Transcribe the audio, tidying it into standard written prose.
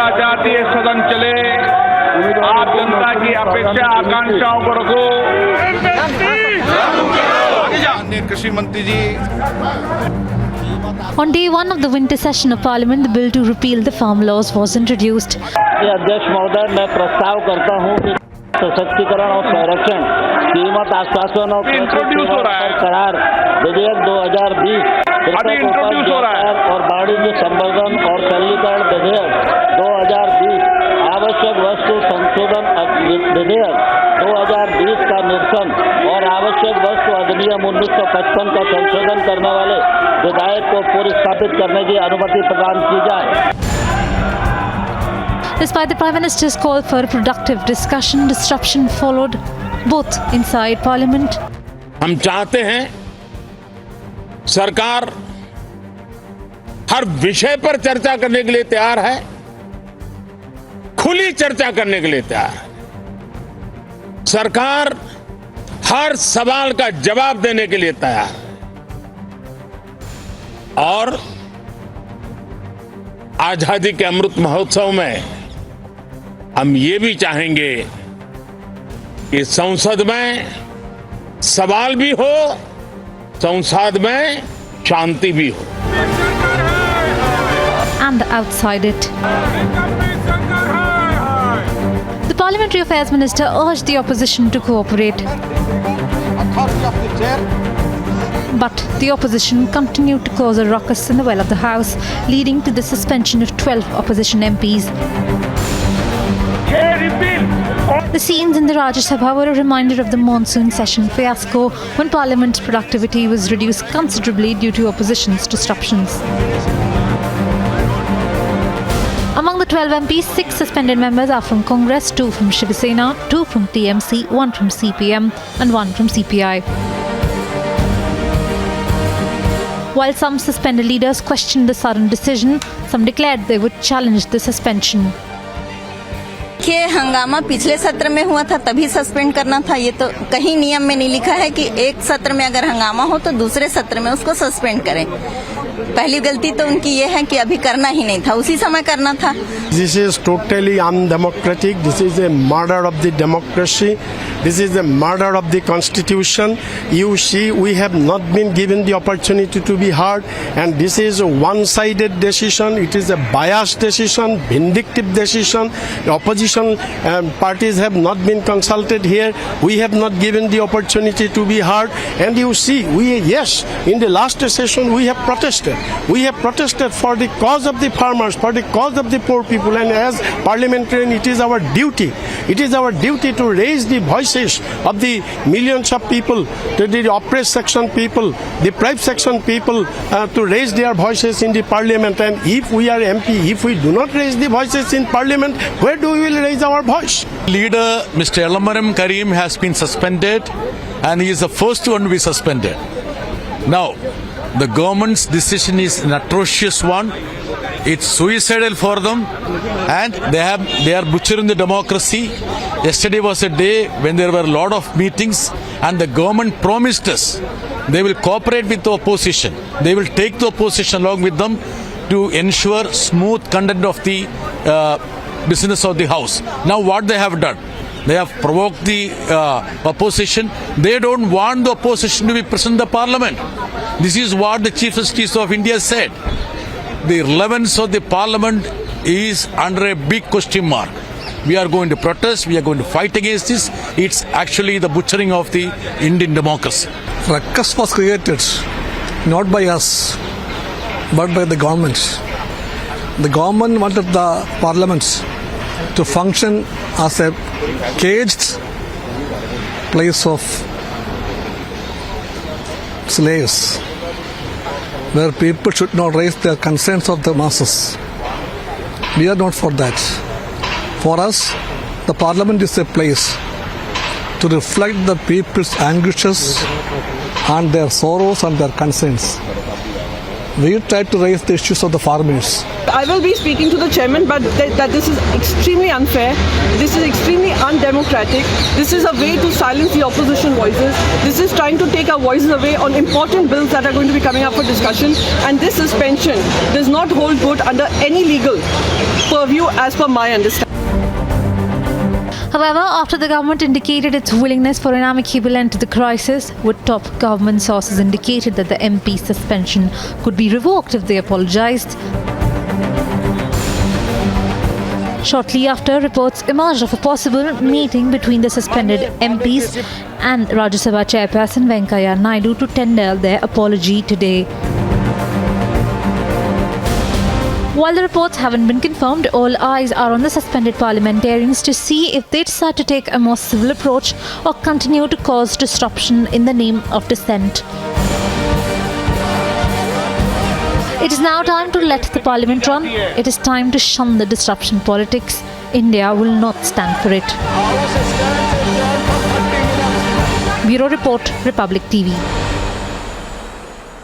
जनता चाहती है सदन चले, आप जनता की अपेक्षा आकांक्षाओं को रखो। कृषि मंत्री जी। On day one of the winter session of Parliament, the bill to repeal the farm laws was introduced. अध्यक्ष महोदय, मैं प्रस्ताव करता हूं कि सशक्तिकरण और संरक्षण कीमत आश्वासन और करार विधेयक 2020 और वाणिज्य संवर्धन और सरलीकरण विधेयक 2020 आवश्यक वस्तु संशोधन विधेयक 2020 का निरसन और आवश्यक वस्तु अधिनियम 1955 का संशोधन करने वाले विधेयक को पुरस्कृत करने की अनुमति प्रदान की जाए। Despite the Prime Minister's call for productive discussion, disruption followed both inside Parliament. हम चाहते हैं सरकार हर विषय पर चर्चा करने के लिए तैयार है, खुली चर्चा करने के लिए तैयार है। सरकार हर सवाल का जवाब देने के लिए तैयार है और आजादी के अमृत महोत्सव में हम ये भी चाहेंगे कि संसद में सवाल भी हो, संसद में शांति भी हो। And outside it, the Parliamentary Affairs Minister urged the opposition to cooperate. But the opposition continued to cause a ruckus in the well of the House, leading to the suspension of 12 opposition MPs. The scenes in the Rajya Sabha were a reminder of the monsoon session fiasco when Parliament's productivity was reduced considerably due to opposition's disruptions. Among the 12 MPs, 6 suspended members are from Congress, 2 from Shiv Sena, 2 from TMC, 1 from CPM and 1 from CPI. While some suspended leaders questioned the sudden decision, some declared they would challenge the suspension. कि हंगामा पिछले सत्र में हुआ था तभी suspend करना था। ये तो कहीं नियम में नहीं लिखा है कि एक सत्र में अगर हंगामा हो तो दूसरे सत्र में उसको सस्पेंड करें। पहली गलती तो उनकी ये है कि अभी करना ही नहीं था, उसी समय करना था। This is totally undemocratic. This is a murder of the democracy. This is a murder of the constitution. You see, we have not been given the opportunity to be heard, and this is a one-sided decision. It is a biased decision, vindictive decision. The opposition parties have not been consulted here. We have not given the opportunity to be heard. And you see, in the last session we have protested. We have protested for the cause of the farmers, for the cause of the poor people. And as parliamentarian, it is our duty. It is our duty to raise the voices of the millions of people, to the oppressed section people, deprived section people, to raise their voices in the parliament. And if we are MP, if we do not raise the voices in parliament, where do we will raise our voice? Leader Mr. Elamaram Karim has been suspended, and he is the first one to be suspended. Now, the government's decision is an atrocious one. It's suicidal for them, and they are butchering the democracy. Yesterday was a day when there were a lot of meetings, and the government promised us they will cooperate with the opposition. They will take the opposition along with them to ensure smooth conduct of the business of the House. Now what they have done? They have provoked the opposition. They don't want the opposition to be present in the parliament. This is what the Chief Justice of India said. The relevance of the parliament is under a big question mark. We are going to protest. We are going to fight against this. It's actually the butchering of the Indian democracy. Ruckus was created not by us, but by the government. The government wanted the parliaments to function as a caged place of slaves, where people should not raise their concerns of the masses. We are not for that. For us, the parliament is a place to reflect the people's anguishes and their sorrows and their concerns. we tried to raise the issues of the farmers. I will be speaking to the chairman, but that this is extremely unfair. This is extremely undemocratic. This is a way to silence the opposition voices. This is trying to take our voices away on important bills that are going to be coming up for discussion. And this suspension does not hold good under any legal purview as per my understanding. However, after the government indicated its willingness for an amicable end to the crisis, with top government sources indicated that the MP suspension could be revoked if they apologised. Shortly after, reports emerged of a possible meeting between the suspended MPs and Rajya Sabha chairperson Venkaiah Naidu to tender their apology today. While the reports haven't been confirmed, all eyes are on the suspended parliamentarians to see if they decide to take a more civil approach or continue to cause disruption in the name of dissent. It is now time to let the parliament run. It is time to shun the disruption politics. India will not stand for it. Bureau Report, Republic TV.